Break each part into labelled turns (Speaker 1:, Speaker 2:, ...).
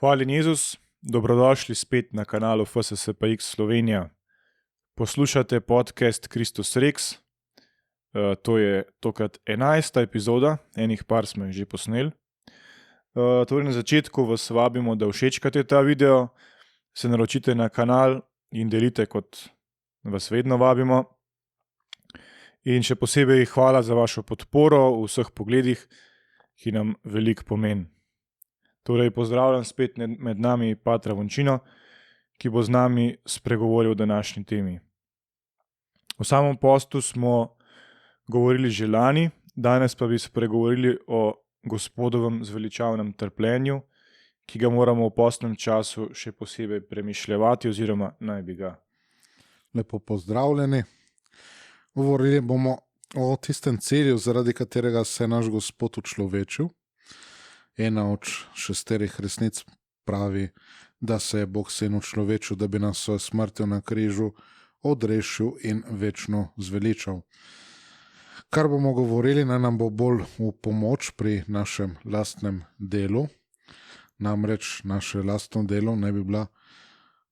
Speaker 1: Hvala Jezus, dobrodošli spet na kanalu FSSPX Slovenija. Poslušate podcast Kristus Rex. To je tokrat 11. epizoda, enih par smo že posneli. Torej na začetku vas vabimo, da všečkate ta video, se naročite na kanal in delite, kot vas vedno vabimo. In še posebej hvala za vašo podporo v vseh pogledih, ki nam veliko pomeni. Torej pozdravljam spet med nami Patra Vončino, ki bo z nami spregovoril o današnji temi. O samem postu smo govorili že lani, danes pa bi spregovorili o Gospodovem zveličavnem trpljenju, ki ga moramo v postnem času še posebej premišljevati oziroma naj bi ga.
Speaker 2: Lepo pozdravljeni. Govorili bomo o tistem cilju, zaradi katerega se je naš Gospod učlovečil. Ena od 6 resnic pravi, da se je Bog sin učlovečil, da bi nas svojo smrtjo na križu odrešil in večno zveličal. Kar bomo govorili, naj nam bo bolj v pomoč pri našem lastnem delu. Namreč naše lastno delo naj bi bila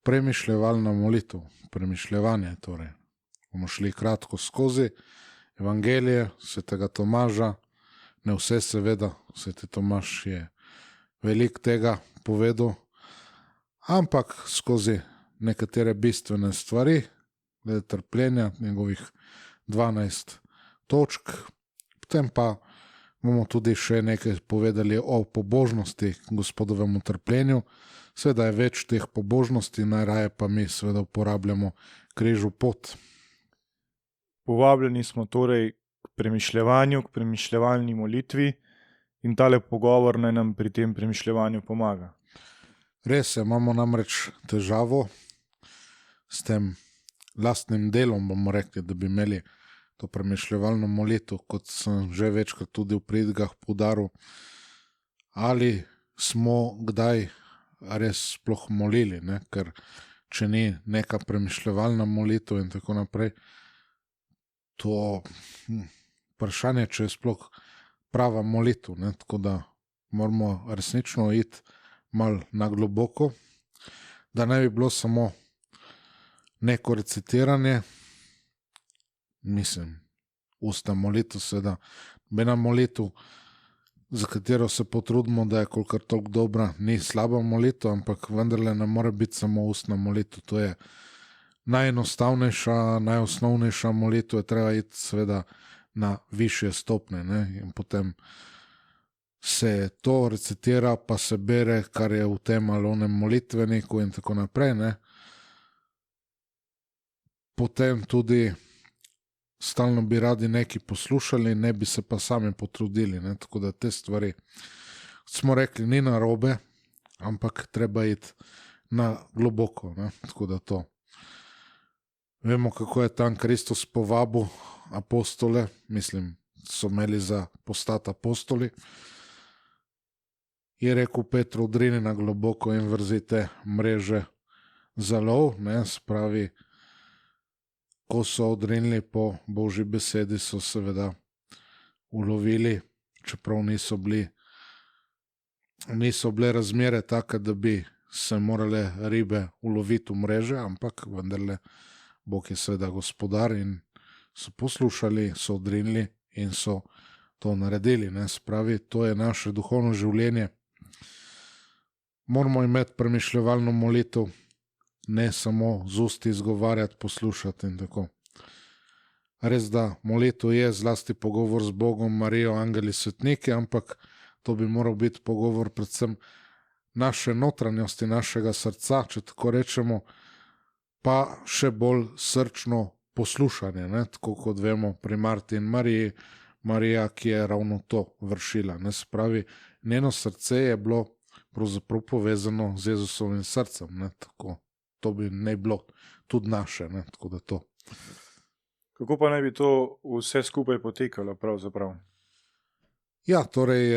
Speaker 2: premišljevalna molitev, premišljevanje torej. Bomo šli kratko skozi Evangelije svetega Tomaža, ne vse seveda, sveti Tomaž je veliko tega povedal, ampak skozi nekatere bistvene stvari, glede trpljenja, njegovih 12 točk, potem pa bomo tudi še nekaj povedali o pobožnosti Gospodovemu trpljenju. Seveda je več teh pobožnosti, najraje pa mi seveda uporabljamo križu pot.
Speaker 1: Povabljeni smo torej k premišljevanju, k premišljevalni molitvi in tale pogovor naj nam pri tem premišljevanju pomaga.
Speaker 2: Res je, imamo namreč težavo s tem lastnim delom, bomo rekli, da bi imeli to premišljevalno molitev, kot sem že večkrat tudi v pridigah poudaril, ali smo kdaj res sploh molili, ne? Ker če ni neka premišljevalna molitev in tako naprej, to vprašanje, če je sploh prava molitev, ne? Tako da moramo resnično iti malo na globoko, da ne bi bilo samo neko recitiranje, mislim, ustna molitev, seveda, nobena molitev, za katero se potrudimo, da je kolikor toliko dobra, ni slaba molitev, ampak vendarle ne more biti samo ustna molitev. To je najenostavnejša, najosnovnejša molitev, je treba iti seveda na višje stopnje, ne? In potem se to recitira, pa se bere, kar je v tem ali onem molitveniku in tako naprej, ne? Potem tudi stalno bi radi nekaj poslušali, ne bi se pa sami potrudili, ne? Tako da te stvari, smo rekli, ni narobe, ampak treba iti na globoko, ne? Tako da to. Vemo, kako je tam Kristus povabil apostole, mislim, so imeli za postati apostoli. Je rekel Petru, odrini na globoko in vrzite mreže za lov, ne? Spravi, ko so odrinili po Božji besedi, so seveda ulovili, čeprav niso bile razmere take, da bi se morale ribe uloviti v mreže, ampak vendarle Bog je seveda gospodar in so poslušali, so odrinili in so to naredili, ne? Spravi, to je naše duhovno življenje. Moramo imeti premišljevalno molitev, ne samo z usti izgovarjati, poslušati in tako. Res da, molitev je zlasti pogovor z Bogom, Marijo, angeli, svetniki, ampak to bi moral biti pogovor predvsem naše notranjosti, našega srca, če tako rečemo, pa še bolj srčno poslušanje, ne? Tako kot vemo pri Marti in Mariji, Marija, ki je ravno to vršila, ne? Se pravi, njeno srce je bilo pravzaprav povezano z Jezusovim srcem, ne? Tako. To bi ne bilo tudi naše, ne? Tako da to.
Speaker 1: Kako pa naj bi to vse skupaj potekalo pravzaprav?
Speaker 2: Ja, torej,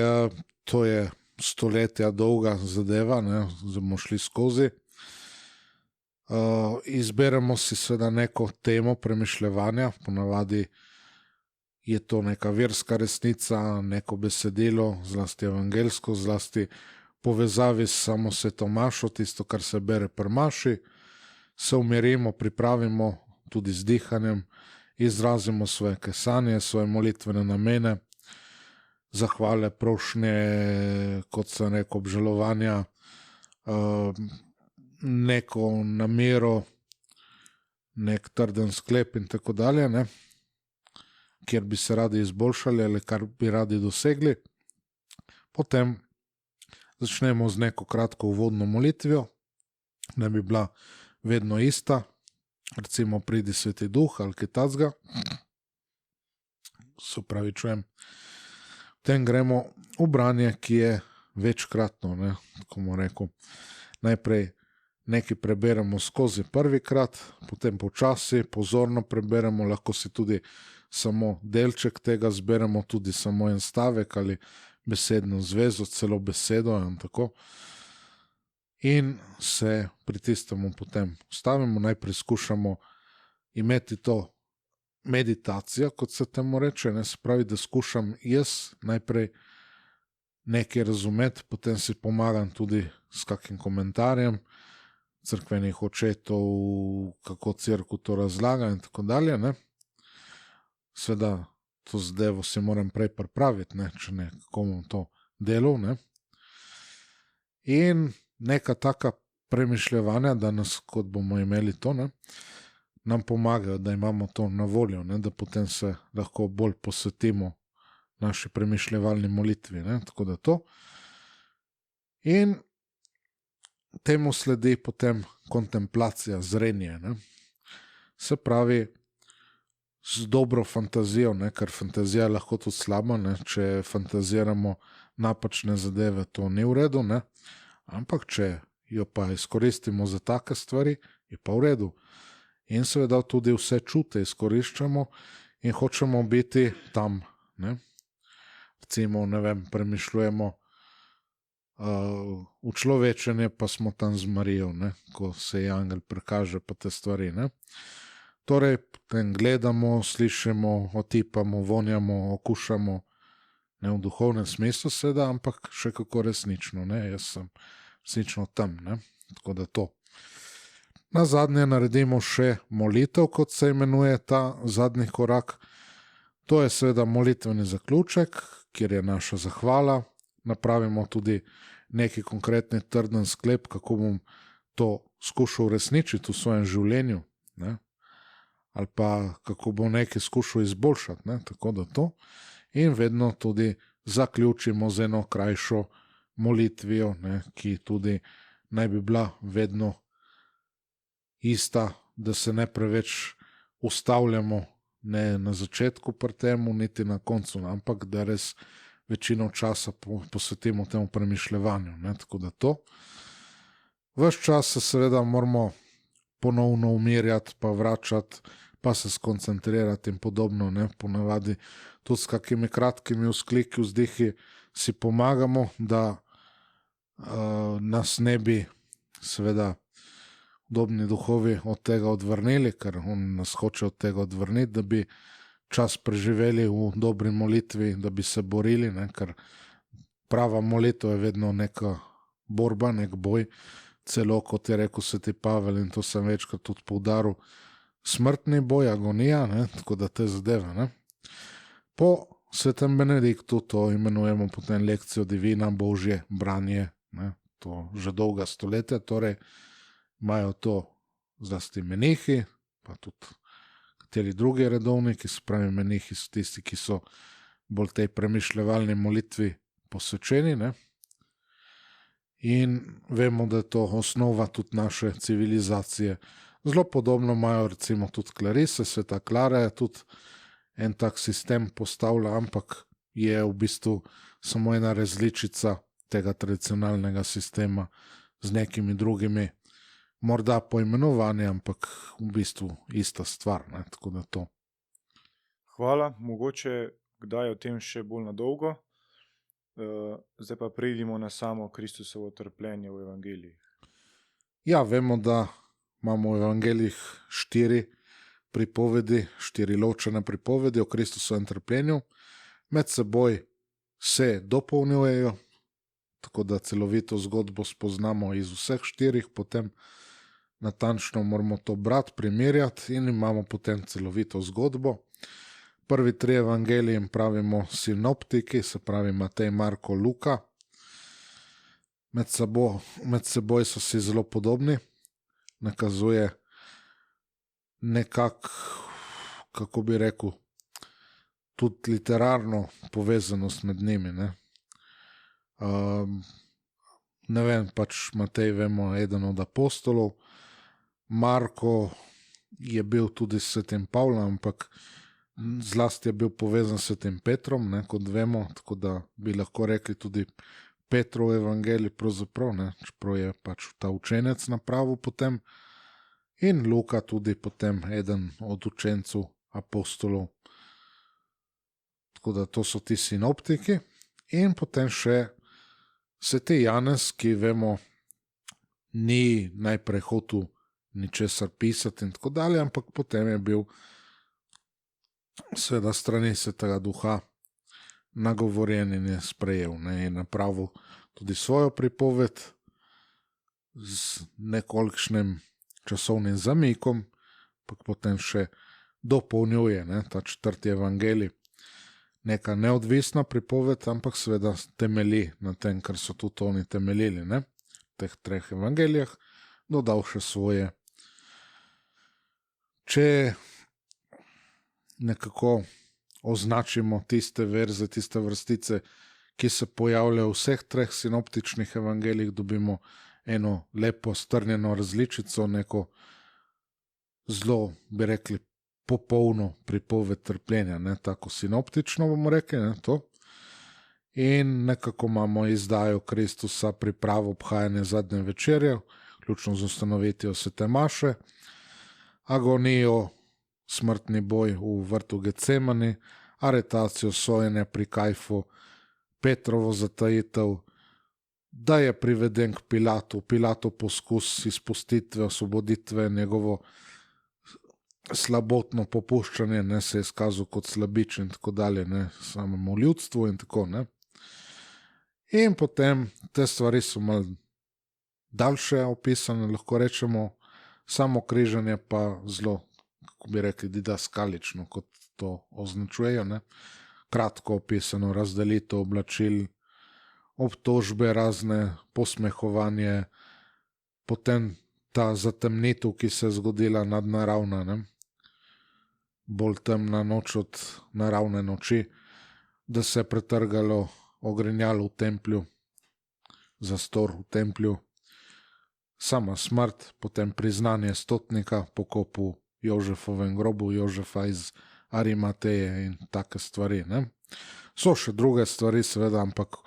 Speaker 2: to je stoletja dolga zadeva, ne? Zdaj bomo šli skozi. Izberemo si seveda neko temo premišljevanja, ponavadi je to neka verska resnica, neko besedilo, zlasti evangelsko, zlasti povezavi s samo sveto mašo, tisto, kar se bere pri maši, se umirimo, pripravimo tudi z dihanjem, izrazimo svoje kesanje, svoje molitvene namene, zahvale, prošnje, kot sem rekel, obžalovanja, neko namero, nek trden sklep in tako dalje, ne? Kjer bi se radi izboljšali ali kar bi radi dosegli. Potem začnemo z neko kratko uvodno molitvijo, ne bi bila vedno ista, recimo pridi Sveti Duh ali kaj takega. Se opravičujem. Potem gremo v branje, ki je večkratno, ne, tako bomo rekel. Najprej nekaj preberemo skozi prvikrat, potem počasi, pozorno preberemo, lahko si tudi samo delček tega zberemo, tudi samo en stavek ali besedno zvezo, celo besedo in tako. In se pri tistemu potem ustavimo, najprej skušamo imeti to meditacijo, kot se temu reče, ne, se pravi, da skušam jaz najprej nekaj razumeti, potem si pomagam tudi s kakim komentarjem cerkvenih očetov, kako cerkev to razlaga in tako dalje, ne. Seveda to zadevo si moram prej pripraviti, ne, če ne, kako bom to delal, ne. In neka taka premišljevanja, danes, kot bomo imeli to, ne, nam pomagajo, da imamo to na voljo, ne, da potem se lahko bolj posvetimo naši premišljevalni molitvi, ne, tako da to. In temu sledi potem kontemplacija, zrenje, ne. Se pravi, z dobro fantazijo, ne, ker fantazija je lahko tudi slaba, ne, če fantaziramo napačne zadeve, to ni v redu, ne, ampak če jo pa izkoristimo za take stvari, je pa v redu. In seveda tudi vse čute izkoriščamo in hočemo biti tam, ne. Recimo, ne vem, premišljujemo učlovečenje, pa smo tam z Marijo, ne, ko se je angel prikaže, pa te stvari, ne. Torej, potem gledamo, slišimo, otipamo, vonjamo, okušamo, ne v duhovnem smislu seveda, ampak še kako resnično, ne, jaz sem resnično tam, ne, tako da to. Na zadnje naredimo še molitev, kot se imenuje ta zadnji korak. To je seveda molitveni zaključek, kjer je naša zahvala. Napravimo tudi neki konkretni trden sklep, kako bom to skušal uresničiti v svojem življenju, ne? Ali pa kako bom nekaj skušal izboljšati, ne? Tako da to. In vedno tudi zaključimo z eno krajšo molitvijo, ne? Ki tudi naj bi bila vedno ista, da se ne preveč ustavljamo, ne na začetku pri temu, niti na koncu, ampak da res večino časa posvetimo temu premišljevanju, ne, tako da to. Ves čas se seveda moramo ponovno umirjati, pa vračati, pa se skoncentrirati in podobno, ne, ponavadi tudi s kakimi kratkimi vzkliki, vzdihi si pomagamo, da nas ne bi seveda podobni duhovi od tega odvrnili, ker on nas hoče od tega odvrniti, da bi čas preživeli v dobri molitvi, da bi se borili, ne, ker prava molitev je vedno neka borba, nek boj, celo kot je rekel Sveti Pavel in to sem večkrat tudi poudaril, smrtni boj, agonija, ne, tako da te zadeve, ne. Po Svetem Benediktu to imenujemo potem lekcijo divina, božje branje, ne, to že dolga stoletja, torej imajo to zlasti menihi, pa tudi kateri drugi redovniki, se pravi menihi so tisti, ki so bolj tej premišljevalni molitvi posvečeni, ne. In vemo, da je to osnova tudi naše civilizacije. Zelo podobno imajo recimo tudi klarise, Sveta Klara je tudi en tak sistem postavlja, ampak je v bistvu samo ena različica tega tradicionalnega sistema z nekimi drugimi morda poimenovanje, ampak v bistvu ista stvar, ne, tako da to.
Speaker 1: Hvala, mogoče kdaj o tem še bolj nadolgo. Zdaj pa preidimo na samo Kristusovo trpljenje v evangelijih.
Speaker 2: Ja, vemo, da imamo v evangelijih 4 pripovedi, 4 ločene pripovedi o Kristusovem trpljenju. Med seboj se dopolnjujejo, tako da celovito zgodbo spoznamo iz vseh 4, potem natančno moramo to brati, primerjati in imamo potem celovito zgodbo. Prvi 3 evangeliji jim pravimo sinoptiki, se pravi Matej, Marko, Luka. Med seboj so si zelo podobni, nakazuje nekako, kako bi rekel, tudi literarno povezanost med njimi. Ne vem, pač Matej, vemo, eden od apostolov, Marko je bil tudi s svetim Pavlom, ampak zlasti je bil povezan s svetim Petrom, kot vemo, tako da bi lahko rekli tudi Petrov evangelij pravzaprav, čeprav je pač ta učenec napravil potem, in Luka tudi potem eden od učencev apostolov. Tako da to so ti sinoptiki. In potem še sveti Janez, ki vemo, ni najprej hotel ničesar pisati in tako dalje, ampak potem je bil seveda strani Svetega Duha nagovorjen in je sprejel, in napravil tudi svojo pripoved z nekolikšnim časovnim zamikom, pa potem še dopolnjuje ta 4. evangelij. Neka neodvisna pripoved, ampak seveda temelji na tem, kar so tudi oni temeljili, v teh 3 evangelijah, dodal še svoje. Če nekako označimo tiste verze, tiste vrstice, ki se pojavljajo v vseh 3 sinoptičnih evangelijih, dobimo eno lepo strnjeno različico, neko zelo, bi rekli, popolno pripoved trpljenja, tako sinoptično bomo rekli, to. In nekako imamo izdajo Kristusa, pripravo obhajanja zadnje večerje, vključno z ustanovitvijo svete maše, agonijo, smrtni boj v vrtu Getsemani, aretacijo, sojenje pri Kajfu, Petrovo zatajitev, da je priveden k Pilatu, Pilatov poskus izpustitve, osvoboditve, njegovo slabotno popuščanje, se je izkazal kot slabič in tako dalje, samemu ljudstvu in tako. In potem te stvari so malo daljše opisane, lahko rečemo, samo križanje pa zelo, kako bi rekli, didaskalično, kot to označujejo. Kratko opisano, razdelitev oblačil, obtožbe razne, posmehovanje, potem ta zatemnitev, ki se je zgodila nadnaravna, bolj temna noč od naravne noči, da se je pretrgalo ogrinjalo v templju, zastor v templju, sama smrt, potem priznanje stotnika, pokop v Jožefovem grobu, Jožefa iz Arimateje in take stvari. So še druge stvari, seveda, ampak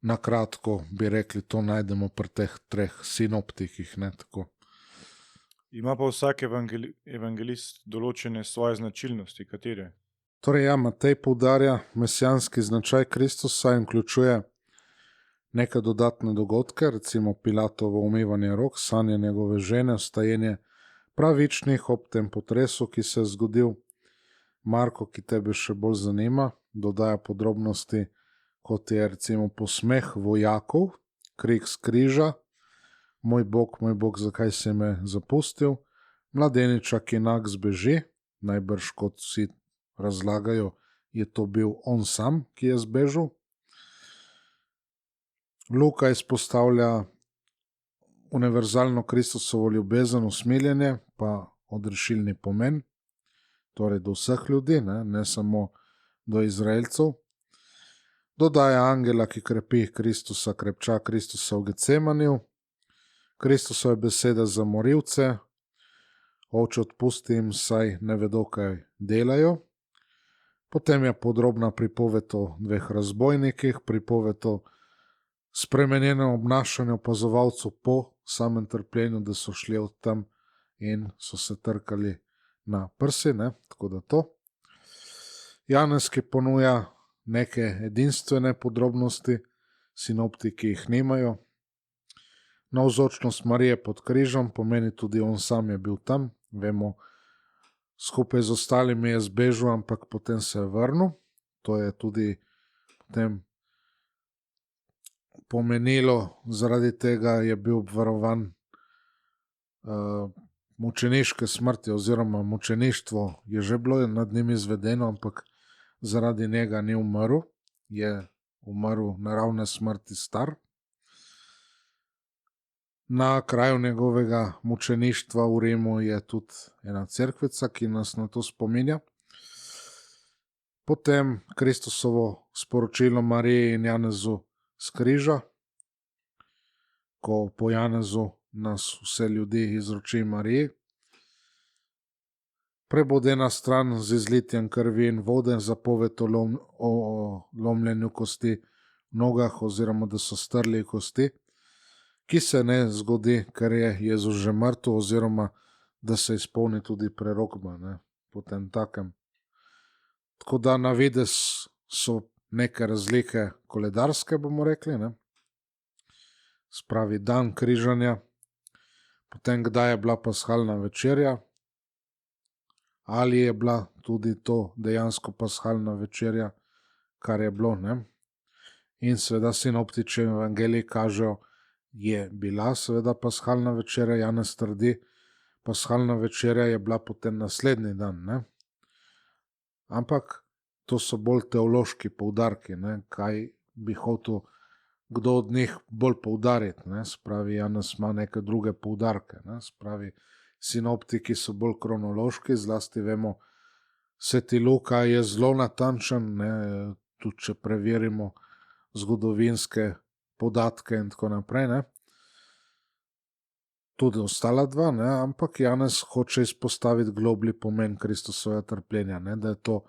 Speaker 2: na kratko bi rekli, to najdemo pri teh 3 sinoptikih. Tako.
Speaker 1: Ima pa vsak evangelist določene svoje značilnosti, katere?
Speaker 2: Torej, Matej poudarja mesijanski značaj Kristusa in vključuje neke dodatne dogodke, recimo Pilatovo umivanje rok, sanje njegove žene, vstajenje pravičnih ob tem potresu, ki se je zgodil. Marko, ki tebe še bolj zanima, dodaja podrobnosti, kot je recimo posmeh vojakov, krik s križa, moj Bog, zakaj si me zapustil, mladeniča, ki nag zbeži, najbrž kot vsi razlagajo, je to bil on sam, ki je zbežal. Luka izpostavlja univerzalno Kristusovo ljubezen, usmiljenje, pa odrešilni pomen, torej do vseh ljudi, ne samo do Izraelcev. Dodaja angela, ki krepi Kristusa, krepča Kristusa v Getsemaniju, Kristusove besede za morilce, oče odpusti jim, saj ne vedo, kaj delajo. Potem je podrobna pripoved o 2 razbojnikih, pripoved o spremenjenem obnašanju opazovalcev po samem trpljenju, da so šli od tam in so se trkali na prsi, tako da to. Janez, ki ponuja neke edinstvene podrobnosti, sinoptiki jih nimajo. Navzočnost Marije pod križem pomeni tudi on sam je bil tam, vemo, skupaj z ostalimi je zbežal, ampak potem se je vrnil. To je tudi potem pomenilo, zaradi tega je bil obvarovan mučeniške smrti, oziroma mučeništvo je že bilo nad njim izvedeno, ampak zaradi njega ni umrl, je umrl naravne smrti star. Na kraju njegovega mučeništva v Rimu je tudi ena cerkvica, ki nas na to spominja. Potem Kristusovo sporočilo Mariji in Janezu s križa, ko po Janezu nas vse ljudi izroči Mariji. Prebodena stran z izlitjem krvi in vode, zapoved o lomljenju kosti v nogah, oziroma da so strli kosti, ki se ne zgodi, ker je Jezus že mrtev, oziroma da se izpolni tudi prerokba, potem takem. Tako da na videz so neke razlike koledarske, bomo rekli, spravi dan križanja, potem kdaj je bila pashalna večerja, ali je bila tudi to dejansko pashalna večerja, kar je bilo, In seveda sinoptični evangeliji kažejo, je bila seveda pashalna večerja, Janez trdi, pashalna večerja je bila potem naslednji dan, Ampak to so bolj teološki poudarki, kaj bi hotel kdo od njih bolj poudariti, spravi Janez ima neke druge poudarke, spravi sinoptiki so bolj kronološki, zlasti vemo, Sveti Luka je zelo natančen, tudi če preverimo zgodovinske podatke in tako naprej, tudi ostala dva, ampak Janez hoče izpostaviti globlji pomen Kristusovega trpljenja, da je to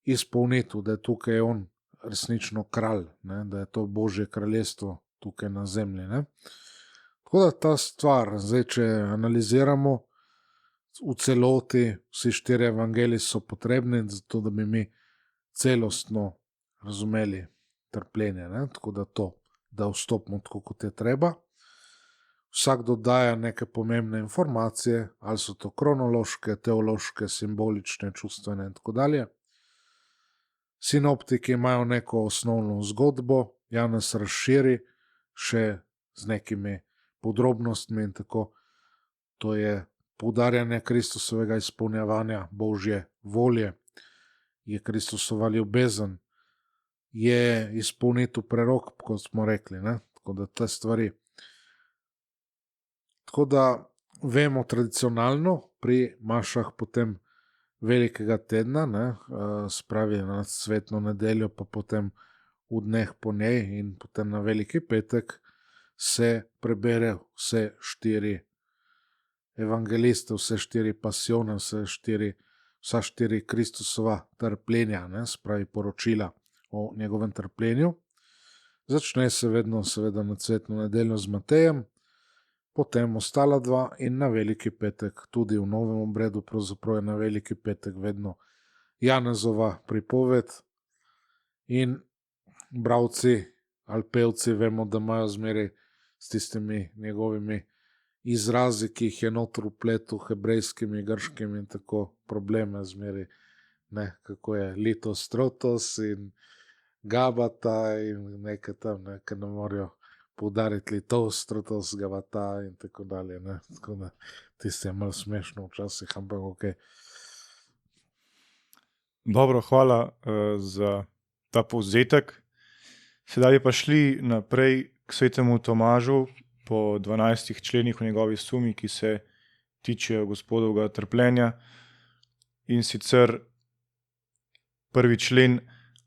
Speaker 2: izpolnitev, da je tukaj on resnično kralj, da je to Božje kraljestvo tukaj na zemlji. Tako da ta stvar, zdaj če analiziramo v celoti, vsi 4 evangeliji so potrebni, zato da bi mi celostno razumeli trpljenje, tako da to, da vstopimo tako, kot je treba. Vsak dodaja neke pomembne informacije, ali so to kronološke, teološke, simbolične, čustvene in tako dalje. Sinoptiki imajo neko osnovno zgodbo, Janez razširi še z nekimi podrobnostmi in tako. To je poudarjanje Kristusovega izpolnjevanja Božje volje, je Kristusova ljubezen, je izpolnitev prerok, kot smo rekli, tako da te stvari. Tako da vemo tradicionalno pri mašah potem velikega tedna, spravi na svetno nedeljo, pa potem v dneh po njej in potem na veliki petek se prebere vse 4 evangeliste, vse 4 pasione, vsa 4 Kristusova trpljenja, spravi poročila o njegovem trpljenju. Začne se vedno seveda na svetno nedeljo z Matejem, potem ostala 2 in na veliki petek, tudi v novem obredu, pravzaprav je na veliki petek vedno Janezova pripoved in bralci ali pevci vemo, da imajo zmeraj s tistimi njegovimi izrazi, ki jih je noter vpletel, hebrejskimi, grškimi in tako probleme zmeraj, kako je litos, trotos in gabata in nekaj tam, ker ne morajo poudariti litos, trotos, gabata in tako dalje, tako da tisto je malo smešno včasih, ampak ok.
Speaker 1: Dobro, hvala za ta povzetek. Sedaj bi pa šli naprej k svetemu Tomažu po 12 členih v njegovi sumi, ki se tičejo Gospodovega trpljenja. In sicer 1. člen,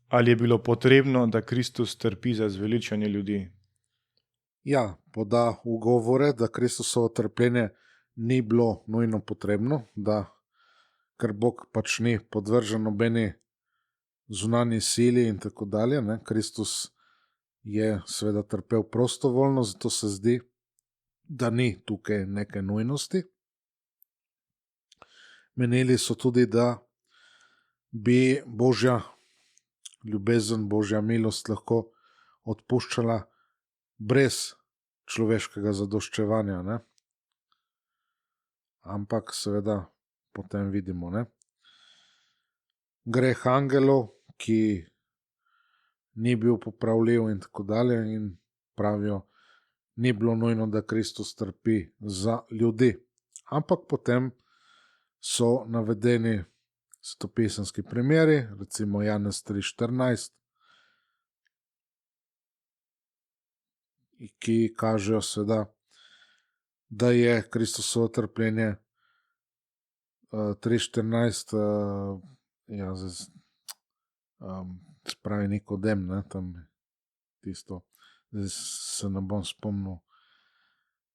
Speaker 1: ali je bilo potrebno, da Kristus trpi za zveličanje ljudi?
Speaker 2: Ja, poda ugovore, da Kristusovo trpljenje ni bilo nujno potrebno, ker Bog pač ni podvržen nobeni zunanji sili in tako dalje. Kristus je seveda trpel prostovoljno, zato se zdi, da ni tukaj neke nujnosti. Menili so tudi, da bi Božja ljubezen, Božja milost lahko odpuščala brez človeškega zadoščevanja. Ampak seveda potem vidimo, greh angelov, ki ni bil popravljiv in tako dalje, in pravijo, ni bilo nujno, da Kristus trpi za ljudi. Ampak potem so navedeni svetopisemski primeri, recimo Janez 3:14, ki kažejo seveda, da je Kristusovo trpljenje 3:14, ja, spravi Nikodem, ne, tam tisto, zdaj se ne bom spomnil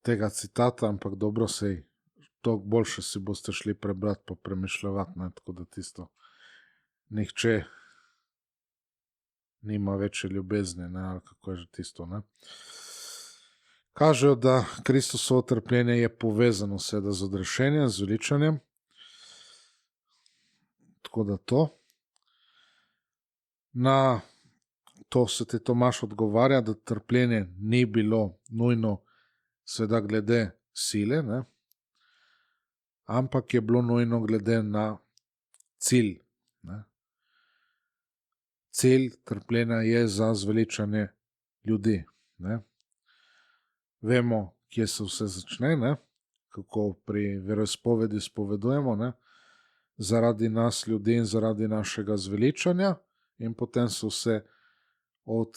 Speaker 2: tega citata, ampak dobro, sej toliko boljše si boste šli prebrati pa premišljati, ne, tako da tisto, nihče nima večje ljubezni, ne, ali kako je že tisto, ne. Kažejo, da Kristusovo trpljenje je povezano seveda z odrešenjem, z veličanjem. Tako da to. Na to sveti Tomaž odgovarja, da trpljenje ni bilo nujno seveda glede sile, ne, ampak je bilo nujno glede na cilj. Ne. Cilj trpljenja je za zveličanje ljudi. Ne. Vemo, kje se vse začne, ne, kako pri veroizpovedi spovedujemo, ne, zaradi nas ljudi in zaradi našega zveličanja, in potem se vse od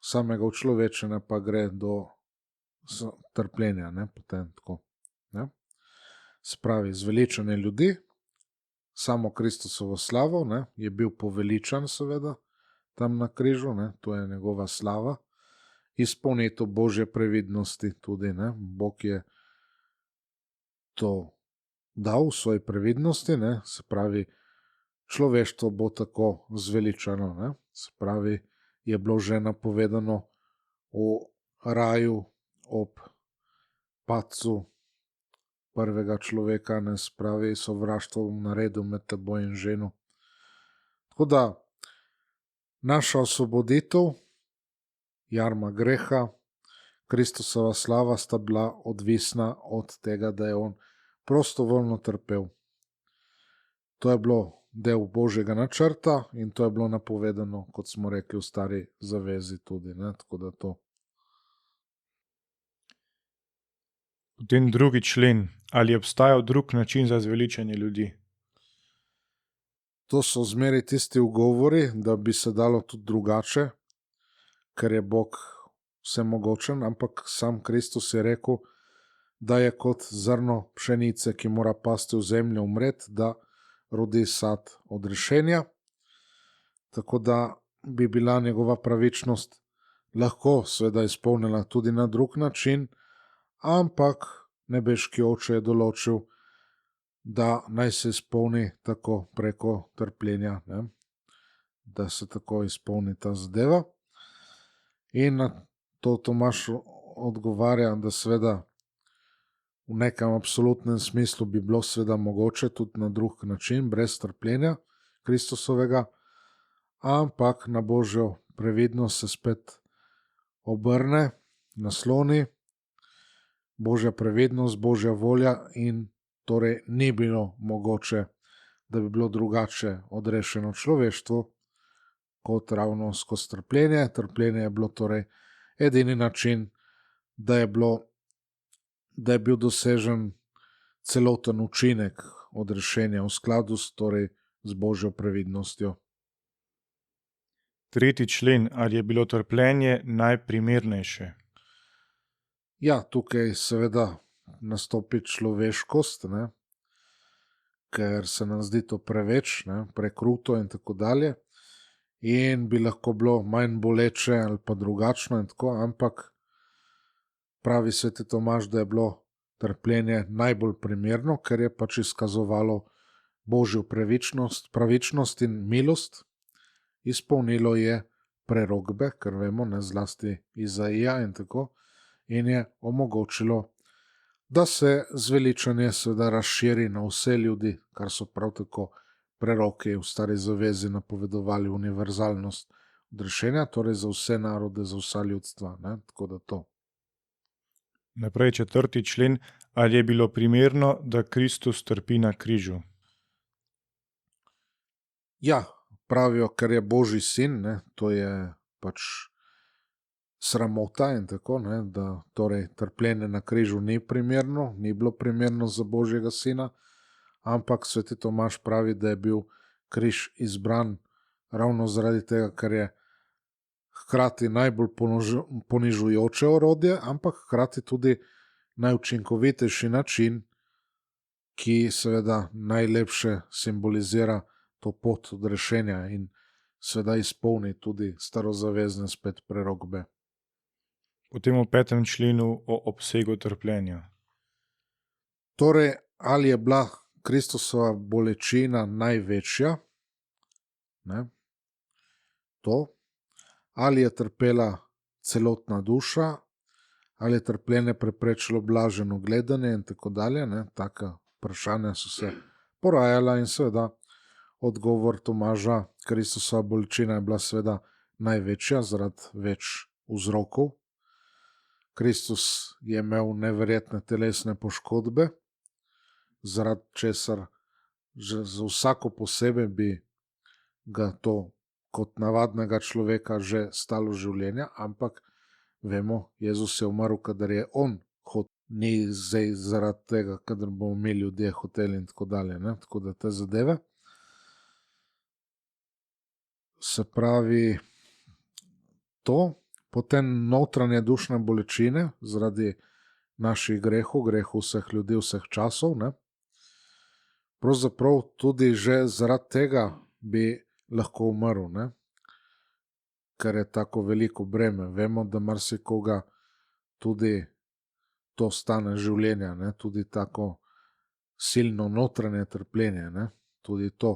Speaker 2: samega učlovečenja pa gre do trpljenja, ne, potem tako, ne. Se pravi, zveličanje ljudi, samo Kristusovo slavo, ne, je bil poveličan seveda tam na križu, ne, to je njegova slava, izpolnitev Božje previdnosti tudi, ne, Bog je to dal v svoji previdnosti, ne, se pravi, človeštvo bo tako zveličano, ne, se pravi, je bilo že napovedano v raju ob padcu prvega človeka, ne, se pravi, sovraštvo v naredu med teboj in ženo. Tako da naša osvoboditev, jarma greha, Kristusova slava sta bila odvisna od tega, da je on prostovoljno trpel. To je bilo del Božjega načrta in to je bilo napovedano, kot smo rekli, v Stari zavezi tudi, ne, tako da to.
Speaker 1: Potem 2. člen. Ali je obstajal drug način za zveličanje ljudi?
Speaker 2: To so zmeraj tisti ugovori, da bi se dalo tudi drugače, ker je Bog vsemogočen, ampak sam Kristus je rekel, da je kot zrno pšenice, ki mora pasti v zemljo, umret, da rodi sad odrešenja. Tako da bi bila njegova pravičnost lahko seveda izpolnjena tudi na drug način, ampak nebeški Oče je določil, da naj se izpolni tako preko trpljenja, ne? Da se tako izpolni ta zadeva. In na to Tomaž odgovarja, da seveda v nekem absolutnem smislu bi bilo seveda mogoče tudi na drug način, brez trpljenja Kristusovega, ampak na Božjo previdnost se spet obrne, nasloni Božja previdnost, Božja volja, in torej ni bilo mogoče, da bi bilo drugače odrešeno človeštvo kot ravno skozi trpljenje. Trpljenje je bilo torej edini način, da je bil dosežen celoten učinek odrešenja v skladu torej z Božjo previdnostjo.
Speaker 1: 3. člen. Ali je bilo trpljenje najprimernejše?
Speaker 2: Ja, tukaj seveda nastopi človeškost, ne, ker se nam zdi to preveč, ne, prekruto in tako dalje, in bi lahko bilo manj boleče ali pa drugačno in tako, ampak pravi sveti Tomaž, da je bilo trpljenje najbolj primerno, ker je pač izkazovalo Božjo pravičnost in milost, izpolnilo je prerokbe, ker vemo, ne, zlasti Izaija in tako, in je omogočilo, da se zveličanje seveda razširi na vse ljudi, kar so prav tako preroki v Stari zavezi napovedovali, univerzalnost odrešenja, torej za vse narode, za vsa ljudstva, ne, tako da to.
Speaker 1: Naprej 4. člen. Ali je bilo primerno, da Kristus trpi na križu?
Speaker 2: Ja, pravijo, ker je Božji sin, ne, to je pač sramota in tako, ne, da torej trpljenje na križu ni primerno, ni bilo primerno za Božjega sina, ampak sveti Tomaž pravi, da je bil križ izbran ravno zaradi tega, ker je hkrati najbolj ponižujoče orodje, ampak hkrati tudi najučinkovitejši način, ki seveda najlepše simbolizira to pot odrešenja in seveda izpolni tudi starozavezne spet prerokbe.
Speaker 1: Potem v 5. členu o obsegu trpljenja.
Speaker 2: Torej, ali je bila Kristusova bolečina največja, ne, to, ali je trpela celotna duša, ali je trpljenje preprečilo blaženo gledanje in tako dalje, ne, taka vprašanja so se porajala in seveda odgovor Tomaža, Kristusova bolečina je bila seveda največja zaradi več vzrokov. Kristus je imel neverjetne telesne poškodbe, zaradi česar že za vsako posebej bi ga to kot navadnega človeka že stalo življenja, ampak vemo, Jezus je umrl, kadar je on hotel, ni zdaj zaradi tega, kadar bomo mi ljudje hoteli in tako dalje, ne? Tako da te zadeve. Se pravi, to, potem notranje dušne bolečine zaradi naših grehov vseh ljudi, vseh časov, ne? Pravzaprav tudi že zaradi tega bi lahko umrl, ne? Ker je tako veliko breme. Vemo, da marsikoga tudi to stane življenja, ne? Tudi tako silno notranje trpljenje, ne? Tudi to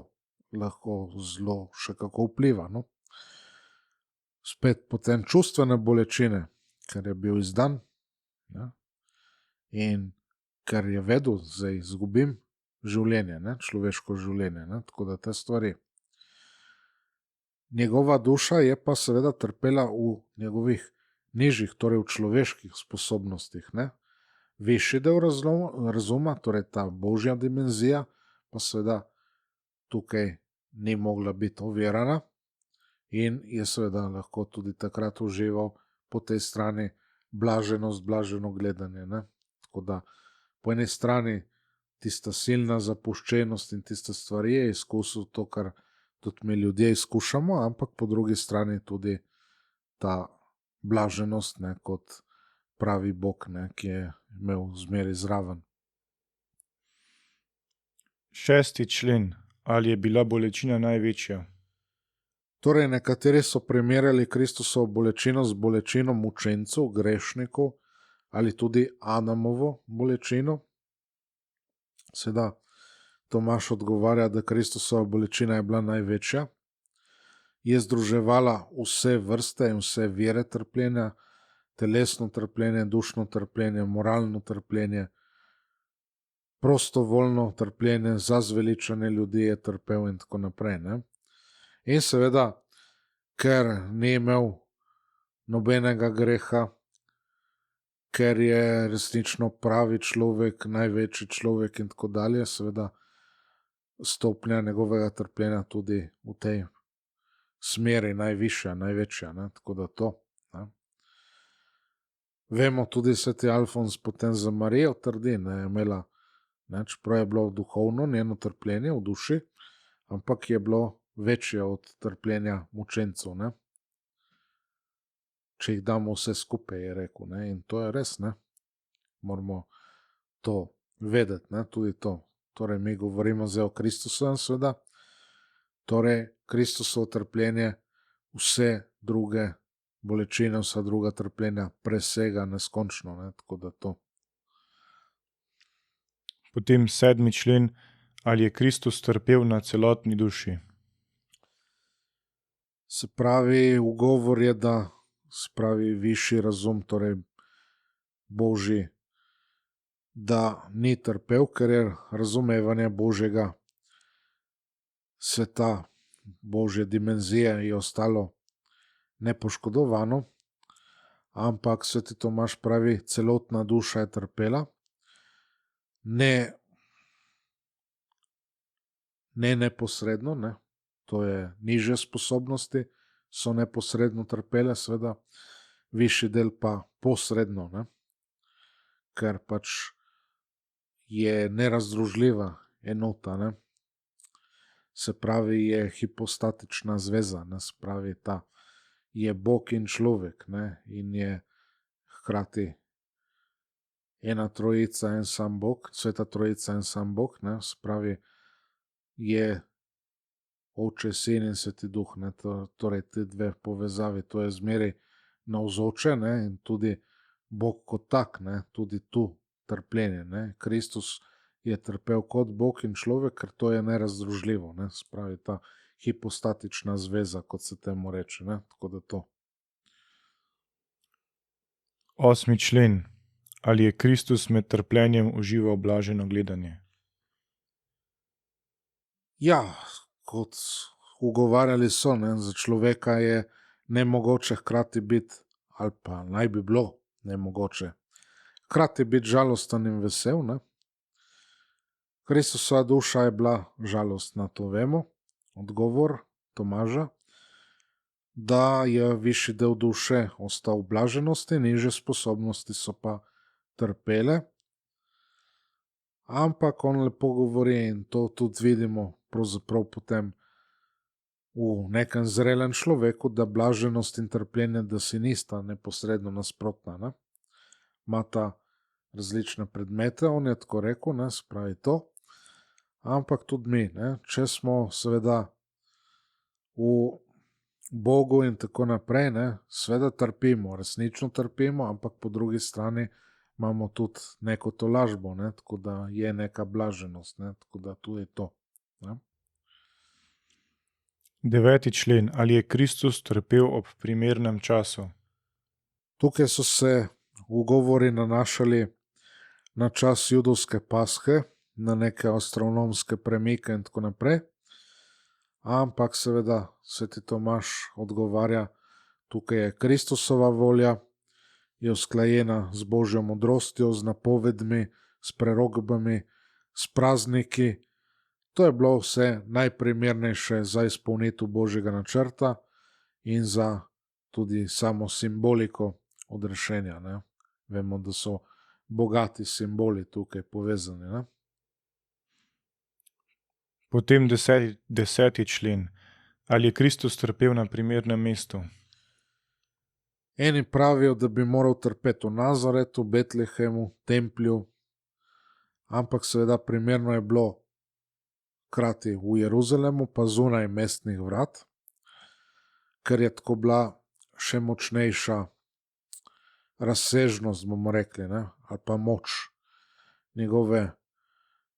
Speaker 2: lahko zelo še kako vpliva. No? Spet potem čustvene bolečine, ker je bil izdan, ne? In ker je vedel, zdaj izgubim življenje, ne? Človeško življenje, ne? Tako da te stvari. Njegova duša je pa seveda trpela v njegovih nižjih, torej v človeških sposobnostih, ne? Višji del razuma, torej ta božja dimenzija, pa seveda tukaj ni mogla biti ovirana in je seveda lahko tudi takrat užival po tej strani blaženost, blaženo gledanje, ne? Tako da po eni strani tista silna zapuščenost in tiste stvari je izkusil to, kar tudi mi ljudje izkušamo, ampak po drugi strani tudi ta blaženost, ne, kot pravi Bog, ne, ki je imel zmeri zraven.
Speaker 1: 6. člen. Ali je bila bolečina največja?
Speaker 2: Torej, nekateri so primerjali Kristusovo bolečino z bolečino mučencev, grešnikov ali tudi Adamovo bolečino. Seveda Tomaž odgovarja, da Kristusova bolečina je bila največja. Je združevala vse vrste in vse vire trpljenja, telesno trpljenje, dušno trpljenje, moralno trpljenje, prostovoljno trpljenje, za zveličanje ljudi je trpel in tako naprej, ne? In seveda, ker ni imel nobenega greha, ker je resnično pravi človek, največji človek in tako dalje, seveda stopnja njegovega trpljenja tudi v tej smeri najvišja, največja, ne? Tako da to, ne? Vemo tudi sveti Alfons potem za Marijo trdi, ne, je imela, ne, čeprav je bilo duhovno njeno trpljenje v duši, ampak je bilo večje od trpljenja mučencev, ne? Če jih damo vse skupaj, je rekel, ne? In to je res, ne? Moramo to vedeti, ne? Tudi to. Torej, mi govorimo zdaj o Kristusovem, seveda. Torej, Kristusovo trpljenje vse druge bolečine, vsa druga trpljenja presega neskončno, ne? Tako da to.
Speaker 1: Potem 7. člen. Ali je Kristus trpel na celotni duši?
Speaker 2: Se pravi, ugovor je, da se pravi višji razum, torej Božji, da ni trpel, ker je razumevanje Božjega sveta, Božje dimenzije je ostalo nepoškodovano, ampak sveti Tomaž pravi, celotna duša je trpela, ne neposredno, ne? to je nižje sposobnosti, so neposredno trpele, seveda, višji del pa posredno, ne? Ker pač je nerazdružljiva enota, ne? Se pravi, je hipostatična zveza, ne? Se pravi, je Bog in človek, ne? In je hkrati ena trojica, en sam Bog, sveta trojica, en sam Bog, ne? Se pravi, je Oče, Sin in Sveti Duh, ne? Torej te dve povezavi, to je zmeraj navzoče, ne? In tudi Bog kot tak, ne? Tudi tu trpljenje, ne? Kristus je trpel kot Bog in človek, ker to je nerazdružljivo, ne? Se pravi, ta hipostatična zveza, kot se temu reče, ne? Tako da to.
Speaker 1: 8. člen. Ali je Kristus med trpljenjem užival blaženo gledanje?
Speaker 2: Ja, kot ugovarjali so, ne, za človeka je nemogoče hkrati biti, ali pa naj bi bilo nemogoče, hkrati biti žalosten in vesel, ne. Kristusova duša je bila žalostna, to vemo. Odgovor Tomaža, da je višji del duše ostal v blaženosti, nižje sposobnosti so pa trpele. Ampak on lepo govori, in to tudi vidimo pravzaprav potem v nekem zrelem človeku, da blaženost in trpljenje, da si nista neposredno nasprotna, ne. Imata različne predmete, on je tako rekel, ne, se pravi to. Ampak tudi mi, ne, če smo seveda v Bogu in tako naprej, ne, seveda trpimo, resnično trpimo, ampak po drugi strani imamo tudi neko tolažbo, ne, tako da je neka blaženost, ne, tako da tu je to. Ne.
Speaker 1: 9. člen. Ali je Kristus trpel ob primernem času?
Speaker 2: Tukaj so se ugovori nanašali na čas judovske pashe, na neke astronomske premike in tako naprej. Ampak seveda sveti Tomaž odgovarja, tukaj je Kristusova volja, je usklajena z Božjo modrostjo, z napovedmi, s prerogbami, s prazniki. To je bilo vse najprimernejše za izpolnitev Božjega načrta in za tudi samo simboliko odrešenja, ne. Vemo, da so bogati simboli tukaj povezani, ne.
Speaker 1: Potem 10. člen. Ali je Kristus trpel na primernem mestu?
Speaker 2: Eni pravijo, da bi moral trpeti v Nazaretu, Betlehemu, Templju, ampak seveda primerno je bilo hkrati v Jeruzalemu, pa zunaj mestnih vrat, ker je tako bila še močnejša razsežnost, bomo rekli, ne, ali pa moč njegove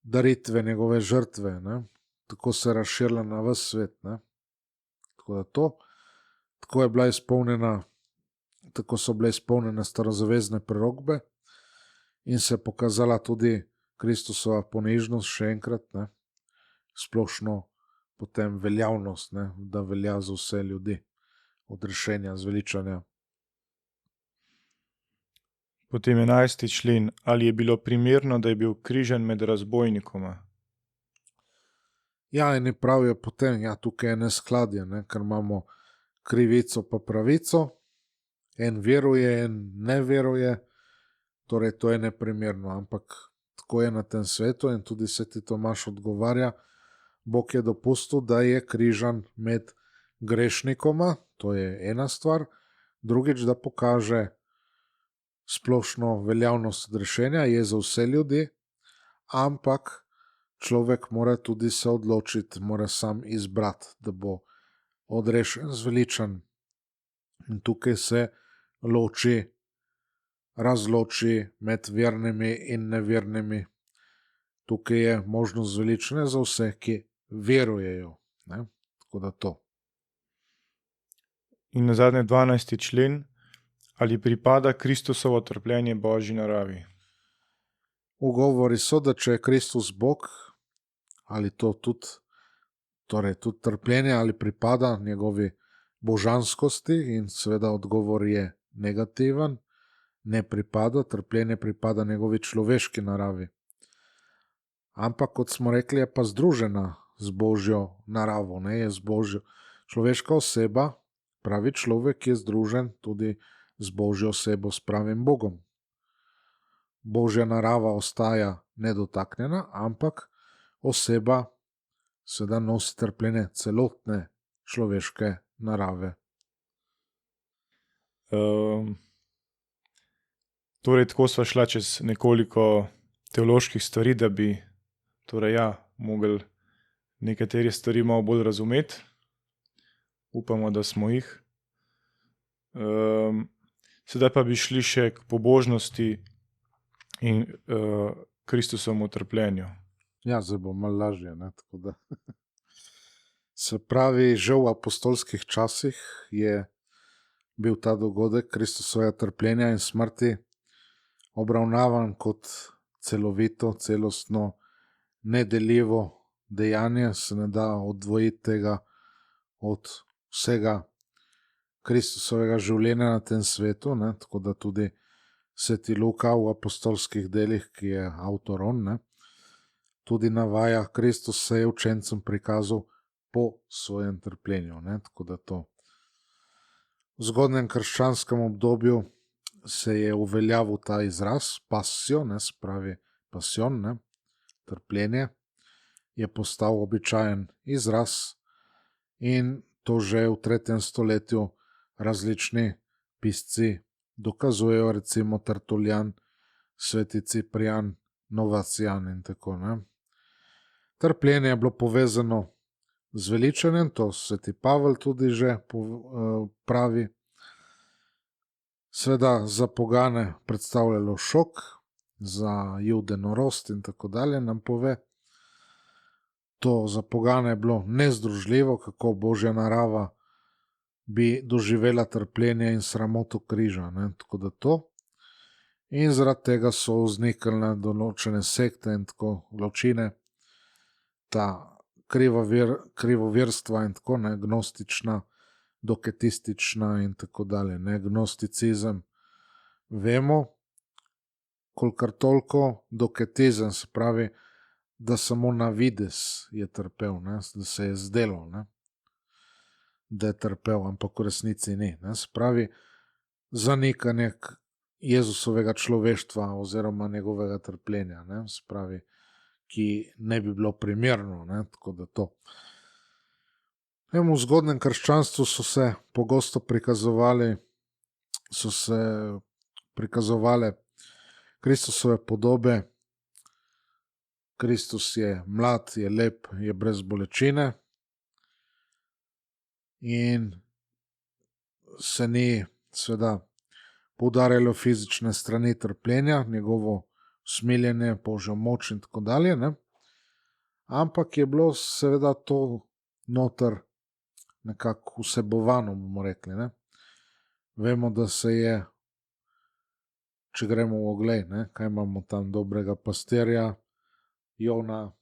Speaker 2: daritve, njegove žrtve, ne. Tako se je razširila na ves svet, ne. Tako da to, tako je bila izpolnjena, tako so bile izpolnjene starozavezne prerokbe in se je pokazala tudi Kristusova ponižnost še enkrat, ne. Splošno potem veljavnost, ne, da velja za vse ljudi, odrešenja, zveličanja.
Speaker 1: Potem 11. člen. Ali je bilo primerno, da je bil križan med razbojnikoma?
Speaker 2: Ja, in pravijo potem, ja, tukaj je neskladje, ne, ker imamo krivico pa pravico, en veruje, en ne veruje, torej to je neprimerno, ampak tako je na tem svetu in tudi sveti Tomaž odgovarja, Bog je dopustil, da je križan med grešnikoma, to je ena stvar, drugič, da pokaže splošno veljavnost odrešenja, je za vse ljudi, ampak človek mora tudi se odločiti, mora sam izbrati, da bo odrešen, zveličan. In tukaj se razloči med vernimi in nevernimi. Tukaj je možnost zveličanja za vse, ki verujejo, ne? Tako da to.
Speaker 1: In nazadnje 12. člen. Ali pripada Kristusovo trpljenje Božji naravi?
Speaker 2: Ugovori so, da če je Kristus Bog, ali to tudi, torej tudi trpljenje ali pripada njegovi božanskosti, in seveda odgovor je negativen, ne pripada, trpljenje pripada njegovi človeški naravi. Ampak, kot smo rekli, je pa združena z Božjo naravo, ne, je z Božjo. Človeška oseba, pravi človek, je združen tudi z Božjo osebo, s pravim Bogom. Božja narava ostaja nedotaknjena, ampak oseba seveda nosi trpljenje celotne človeške narave.
Speaker 1: Torej, tako sva šla čez nekoliko teoloških stvari, da bi mogli nekatere stvari malo bolj razumeti. Upamo, da smo jih. Sedaj pa bi šli še k pobožnosti in Kristusovemu trpljenju.
Speaker 2: Ja, zdaj bo malo lažje, ne, tako da. Se pravi, že v apostolskih časih je bil ta dogodek Kristusovega trpljenja in smrti obravnavan kot celovito, celostno, nedeljivo dejanje, se ne da odvojiti tega od vsega Kristusovega življenja na tem svetu, ne, tako da tudi sveti Luka v apostolskih delih, ki je avtor on, ne, tudi navaja, Kristus se je učencem prikazal po svojem trpljenju, ne, tako da to. V zgodnjem krščanskem obdobju se je uveljavil ta izraz pasio, ne, se pravi pasion, ne, trpljenje, je postal običajen izraz in to že v 3. stoletju različni pisci dokazujejo, recimo Tertuljan, sveti Ciprijan, Novacijan in tako, ne. Trpljenje je bilo povezano z veličanjem, to sveti Pavel tudi že pravi. Seveda za pogane predstavljalo šok, za Jude norost in tako dalje, nam pove. To za pogane je bilo nezdružljivo, kako Božja narava bi doživela trpljenje in sramoto križa, ne, tako da to. In zaradi tega so vzniknile določene sekte in tako ločine, ta krivoverstva in tako, ne, gnostična, doketistična in tako dalje, ne, gnosticizem. Vemo, kolikor toliko doketizem, se pravi, da samo na videz je trpel, ne, da se je zdelo, ne, da je trpel, ampak v resnici ni, ne, se pravi, zanikanje Jezusovega človeštva oziroma njegovega trpljenja, ne, se pravi, ki ne bi bilo primerno, ne, tako da to. V zgodnjem krščanstvu so se pogosto prikazovale Kristusove podobe. Kristus je mlad, je lep, je brez bolečine in se ni seveda poudarjalo fizične strani trpljenja, njegovo usmiljenje, Božjo moč in tako dalje, ne. Ampak je bilo seveda to noter nekako vsebovano, bomo rekli, ne. Vemo, da se je, če gremo v oglej, ne, kaj imamo tam, dobrega pastirja, Jona,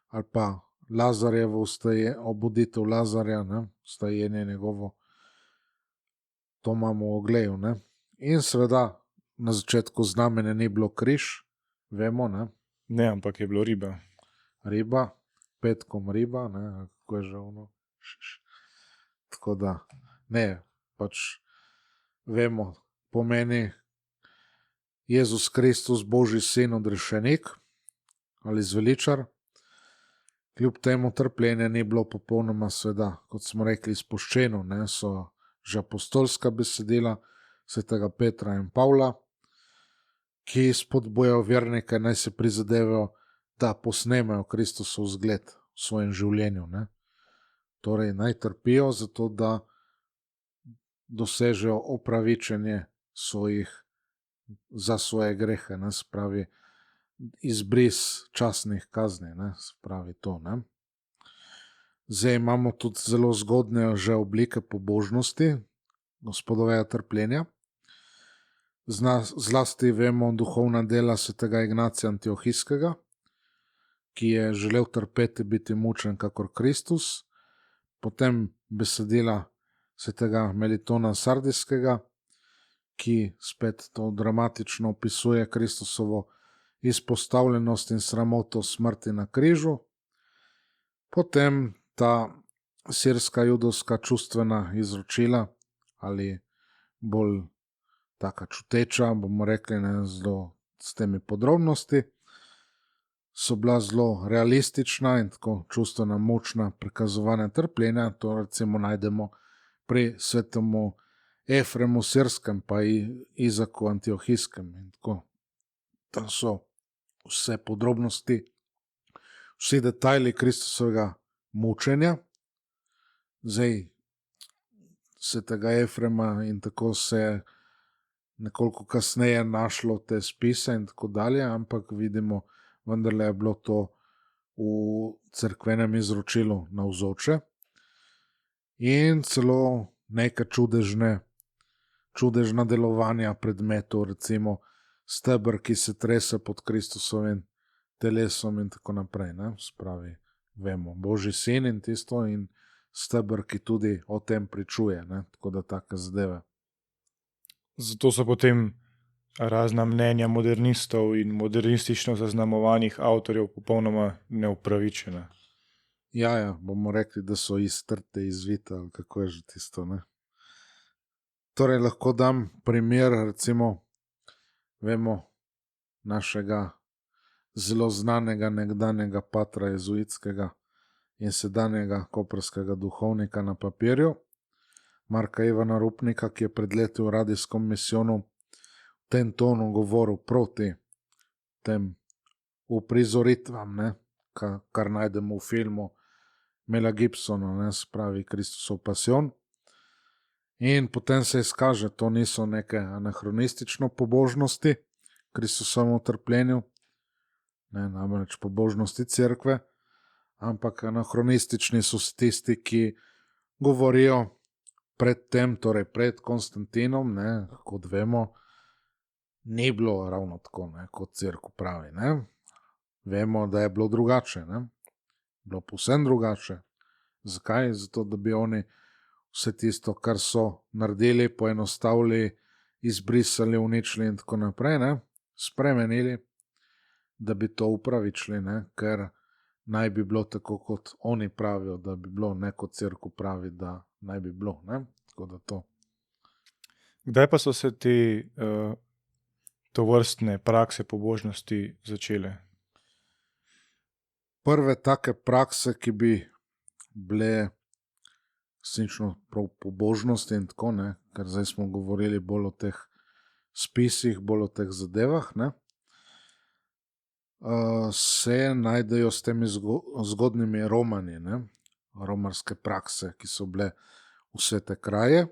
Speaker 2: ali pa Lazarjevo obuditev Lazarja, ne, vstajenje njegovo, to imamo v ogleju, ne. In seveda na začetku znamenja ni bilo križ, vemo, ne.
Speaker 1: Ne, ampak je bilo riba.
Speaker 2: Riba, petkom riba, ne, kako je že ono. Tako da, ne, pač vemo, pomeni Jezus Kristus, Božji sin, odrešenik ali zveličar. Kljub temu trpljenje ni bilo popolnoma, seveda, kot smo rekli, spuščeno, ne, so že apostolska besedila svetega Petra in Pavla, ki spodbujajo vernike, naj se prizadevajo, da posnemajo Kristusov zgled v svojem življenju, ne. Torej, naj trpijo zato, da dosežejo opravičenje za svoje grehe, ne, se pravi, izbris časnih kazni, ne, se pravi to, ne. Zdaj imamo tudi zelo zgodne že oblike pobožnosti, Gospodovega trpljenja. Zlasti vemo duhovna dela svetega Ignacija Antiohijskega, ki je želel trpeti, biti mučen kakor Kristus. Potem besedila svetega Melitona Sardijskega, ki spet to dramatično opisuje Kristusovo izpostavljenost in sramoto smrti na križu. Potem ta sirska judovska čustvena izročila ali bolj taka čuteča, bomo rekli, ne, zelo s temi podrobnosti, so bila zelo realistična in tako čustvena močna prikazovanja trpljenja. To recimo najdemo pri svetemu Efremu Sirskem pa Izaku Antiohijskem in tako. Tam so vse podrobnosti, vsi detajli Kristusovega mučenja. Zdaj svetega Efrema in tako se nekoliko kasneje našlo te spise in tako dalje, ampak vidimo, vendarle je bilo to v cerkvenem izročilu navzoče in celo neka čudežna delovanja predmetov, recimo steber, ki se trese pod Kristusovim telesom in tako naprej. Ne? Spravi, vemo, Božji sin in tisto in steber, ki tudi o tem pričuje, ne? Tako da take zadeve.
Speaker 1: Zato so potem razna mnenja modernistov in modernistično zaznamovanih avtorjev popolnoma neupravičena.
Speaker 2: Ja, bomo rekli, da so iztrte, izvite, ali kako je že tisto. Ne? Torej, lahko dam primer, recimo, vemo našega zelo znanega nekdanjega patra jezuitskega in sedanjega koprskega duhovnika na papirju, Marka Ivana Rupnika, ki je pred leti v radijskem misijonu v tem tonu govoril proti tem uprizoritvam, ne, kar najdemo v filmu Mela Gibsona, ne, spravi Kristusov pasijon. In potem se izkaže, to niso neke anahronistično pobožnosti Kristusovemu trpljenju, ne, namreč pobožnosti cerkve, ampak anahronistični so tisti, ki govorijo predtem, torej pred Konstantinom, ne, kot vemo, ni bilo ravno tako, ne, kot cerkev pravi. Ne. Vemo, da je bilo drugače, ne. Bilo povsem drugače. Zakaj? Zato, da bi oni vse tisto, kar so naredili, poenostavili, izbrisali, uničili in tako naprej, ne, spremenili, da bi to upravičili, ne, ker naj bi bilo tako, kot oni pravijo, da bi bilo, ne kot cerkev pravi, da naj bi bilo. Ne. Tako da to.
Speaker 1: Kdaj pa so se te tovrstne prakse pobožnosti začele?
Speaker 2: Prve take prakse, ki bi bile resnično prav pobožnosti in tako, ne, ker zdaj smo govorili bolj o teh spisih, bolj o teh zadevah, ne, se najdejo s temi zgodnimi romanji, ne, romarske prakse, ki so bile vse te kraje.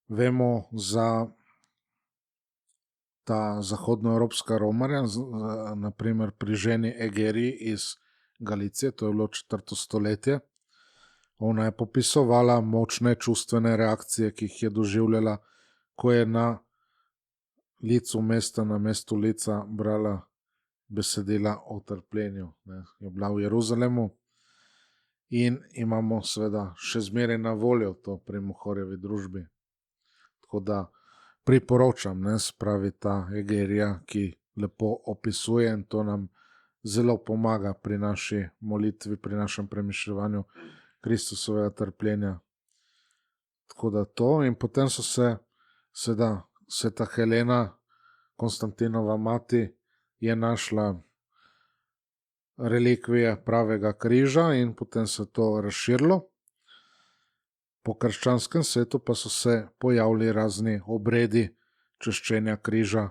Speaker 2: Vemo za ta zahodnoevropska romarja, naprimer pri ženi Egeri iz Galicije, to je bilo 4. stoletje. Ona je popisovala močne čustvene reakcije, ki jih je doživljala, ko je na licu mesta, na mestu lica brala besedila o trpljenju. Ne. Je bila v Jeruzalemu in imamo seveda še zmeraj na voljo to pri Mohorjevi družbi. Tako da priporočam, ne, spravi ta Egerija, ki lepo opisuje in to nam zelo pomaga pri naši molitvi, pri našem premišljevanju Kristusovega trpljenja. Tako da to. In potem so se seveda sveta Helena, Konstantinova mati, je našla relikvije pravega križa in potem se to razširilo. Po krščanskem svetu pa so se pojavili razni obredi češčenja križa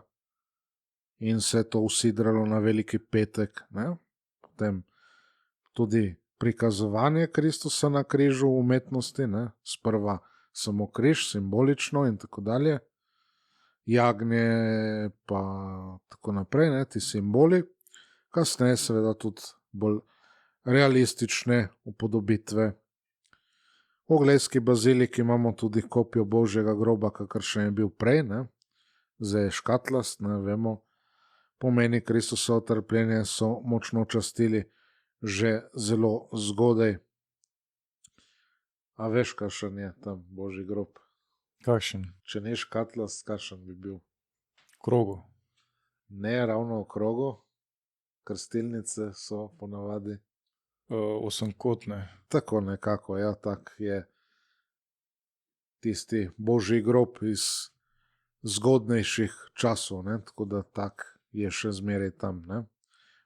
Speaker 2: in se to usidralo na Veliki petek. Ne. Potem tudi prikazovanje Kristusa na križu v umetnosti, ne. Sprva samo križ, simbolično in tako dalje. Jagnje pa tako naprej, ne, ti simboli. Kasneje seveda tudi bolj realistične upodobitve. V Oglejski baziliki imamo tudi kopijo Božjega groba, kakršen je bil prej, ne. Zdaj je škatlast, ne, vemo. Pomeni Kristusovo trpljenje so močno častili že zelo zgodaj. A veš, kakšen je tam Božji grob?
Speaker 1: Kakšen?
Speaker 2: Če ne škatlast, kakšen bi bil?
Speaker 1: Krogu.
Speaker 2: Ne ravno v krogu, krstilnice so ponavadi.
Speaker 1: osemkotne.
Speaker 2: Tako nekako, ja, tak je tisti božji grob iz zgodnejših časov, ne? Tako da tak je še zmeraj tam. Ne?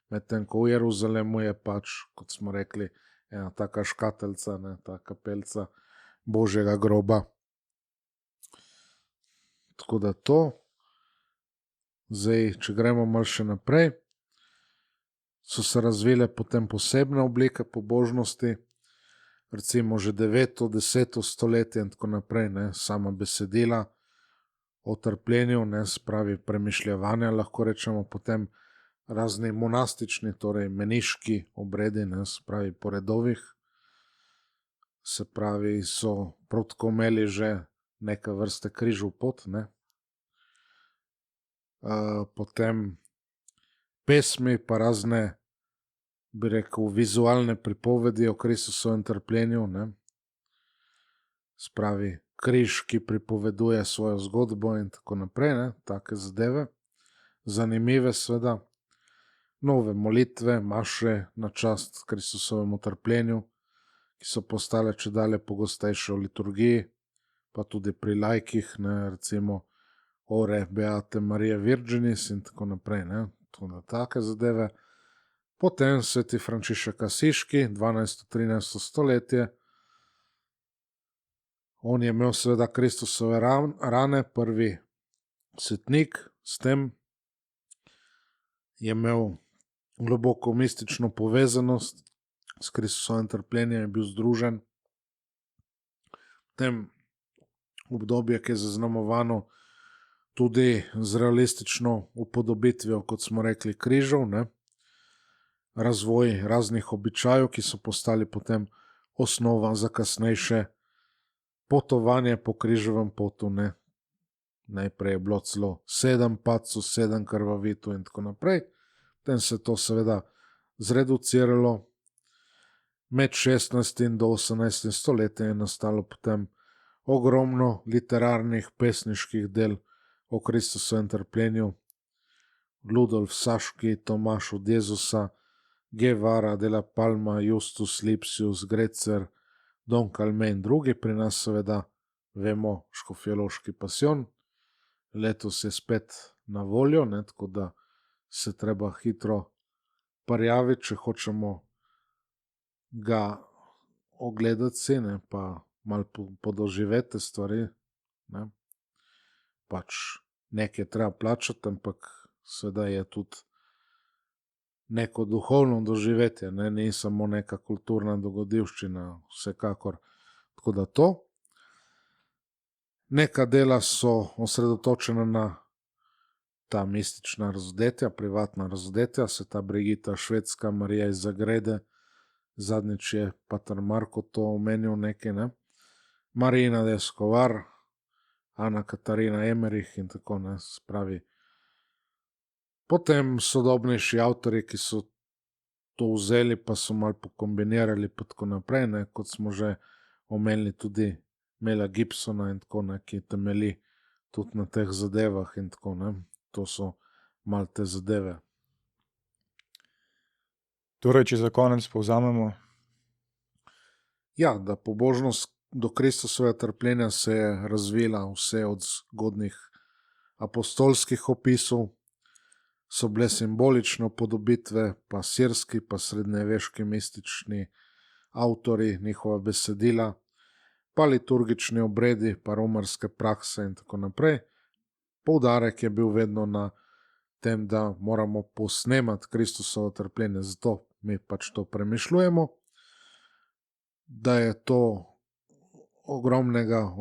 Speaker 2: Medtem ko v Jeruzalemu je pač, kot smo rekli, ena taka škateljca, ne? Ta kapelca božjega groba. Tako da to. Zdaj, če gremo malo še naprej, so se razvile potem posebne oblike pobožnosti, recimo že 9., 10. stoletje in tako naprej, ne, sama besedila o trpljenju, ne, spravi premišljevanja, lahko rečemo potem razni monastični, torej meniški obredi, ne, spravi po redovih, se pravi so prav tako imeli že neke vrste križov pot, ne. Potem pesmi pa razne, bi rekel, vizualne pripovedi o Kristusovem trpljenju, ne. Spravi križ, ki pripoveduje svojo zgodbo in tako naprej, ne, take zadeve. Zanimive seveda. Nove molitve, maše na čast Kristusovemu trpljenju, ki so postale čedalje pogostejše v liturgiji, pa tudi pri laikih, ne, recimo Ore Beate Maria Virginis in tako naprej, ne, tudi take zadeve. Potem sveti Frančišek Asiški, 12. 13. stoletje. On je imel seveda Kristusove rane, prvi svetnik, s tem je imel globoko mistično povezanost s Kristusovim trpljenjem, je bil združen. Potem obdobje, ki je zaznamovano tudi z realistično upodobitvijo, kot smo rekli, križov, ne. Razvoj raznih običajev, ki so postali potem osnova za kasnejše potovanje po križevem potu, ne. Najprej je bilo celo 7 padcev, 7 krvavitev in tako naprej. Potem se je to seveda zreduciralo. Med 16. do 18. stoletjem je nastalo potem ogromno literarnih, pesniških del o Kristusovem trpljenju. Ludolf Saški, Tomaš od Jezusa, Guevara, de la Palma, Justus Lipsius, Grecer, Don Calmet in drugi, pri nas seveda vemo škofjeloški pasijon. Letos je spet na voljo, ne, tako da se treba hitro prijaviti, če hočemo ga ogledati si, ne, pa malo podoživeti stvari. Ne. Pač nekaj je treba plačati, ampak seveda je tudi neko duhovno doživetje, ne, ni samo neka kulturna dogodivščina, vsekakor. Tako da to. Neka dela so osredotočena na ta mistična razodetja, privatna razodetja, sveta Brigita Švedska, Marija iz Zagrede, zadnjič je pater Marko to omenil nekaj, ne. Marina de Escobar, Ana Katarina Emerich in tako, ne, spravi. Potem sodobnejši avtorji, ki so to vzeli, pa so malo pokombinirali, pa tako naprej, ne, kot smo že omenili tudi Mela Gibsona in tako, ne, ki temelji tudi na teh zadevah in tako, ne. To so malo te zadeve.
Speaker 1: Torej, če za konec povzamemo.
Speaker 2: Ja, da pobožnost do Kristusovega trpljenja se je razvila vse od zgodnjih apostolskih opisov, so bile simbolične upodobitve, pa sirski, pa srednjeveški mistični avtori, njihova besedila, pa liturgični obredi, pa romarske prakse in tako naprej. Poudarek je bil vedno na tem, da moramo posnemati Kristusovo trpljenje, zato mi pač to premišljujemo, da je to ogromnega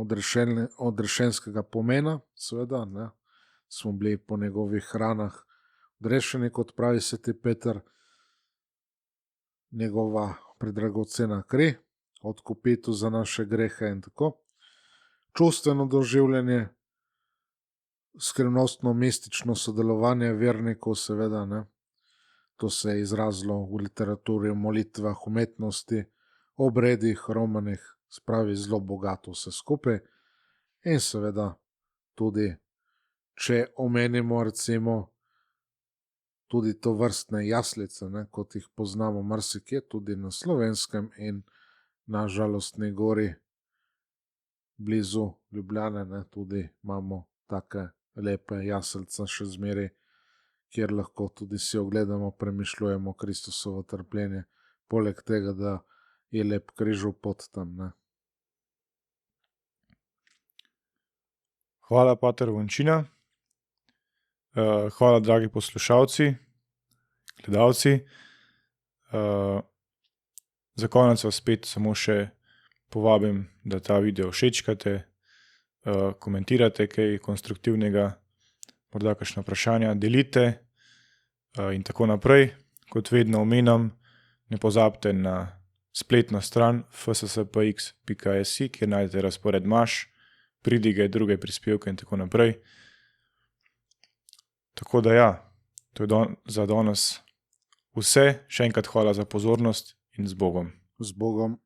Speaker 2: odrešenskega pomena, seveda, ne, smo bili po njegovih ranah odrešeni, kot pravi sveti Peter, njegova predragocena kri, odkupitev za naše grehe in tako. Čustveno doživljanje, skrivnostno mistično sodelovanje vernikov, seveda, ne. To se je izrazilo v literaturi, v molitvah, umetnosti, obredih, romanih, spravi zelo bogato vse skupaj. In seveda tudi, če omenimo recimo tudi to vrstne jaslice, ne, kot jih poznamo marsikje, tudi na Slovenskem in na Žalostni gori blizu Ljubljane, ne, tudi imamo take lepe jaslice še zmeraj, kjer lahko tudi si ogledamo, premišljujemo Kristusovo trpljenje, poleg tega, da je lep križov pot tam. Ne.
Speaker 1: Hvala, pater Vončina. Hvala, dragi poslušalci, gledalci. Za konec vas spet samo še povabim, da ta video všečkate, komentirate kaj konstruktivnega, morda kakšna vprašanja, delite in tako naprej. Kot vedno omenjam, ne pozabite na spletno stran fsspx.si, kjer najdete razpored maš, pridige, druge prispevke in tako naprej. Tako da ja, to je za danes vse. Še enkrat hvala za pozornost in z Bogom.
Speaker 2: Z Bogom.